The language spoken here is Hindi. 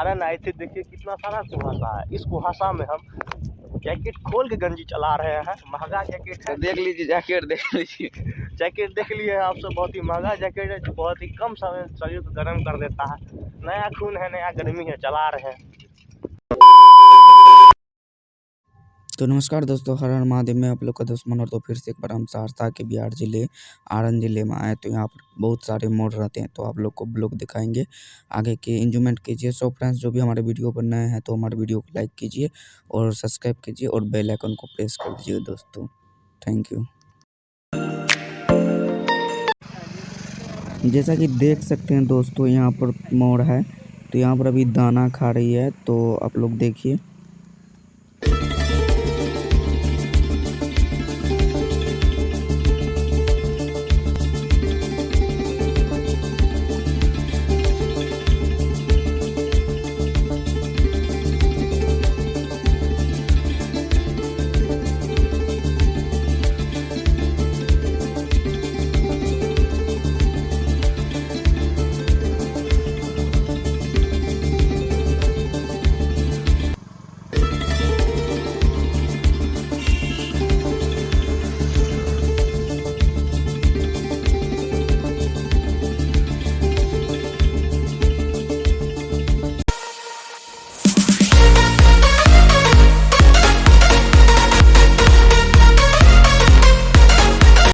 सारन आई थी। देखिए कितना सारा कुहासा है। इस कुहासा में हम जैकेट खोल के गंजी चला रहे हैं। महंगा जैकेट है, देख लीजिए जैकेट देख लीजिए। जैकेट देख लिए आप सब, बहुत ही महंगा जैकेट है जो बहुत ही कम समय शरीर को गर्म कर देता है। नया खून है, नया गर्मी है, चला रहे हैं। तो नमस्कार दोस्तों, हर हर महादेव में आप लोग का दोस्त मनोहर। तो फिर से एक बार हम सहरसा के बिहार जिले आरण जिले में आए। तो यहाँ पर बहुत सारे मोड़ रहते हैं, तो आप लोग को ब्लॉग दिखाएंगे। आगे के एंजॉयमेंट कीजिए। सो फ्रेंड्स, जो भी हमारे वीडियो पर नए हैं तो हमारे वीडियो को लाइक कीजिए और सब्सक्राइब कीजिए और बेल आइकन को प्रेस कर दीजिए दोस्तों। Thank you. जैसा कि देख सकते हैं दोस्तों, यहाँ पर मोर है, तो यहाँ पर अभी दाना खा रही है। तो आप लोग देखिए।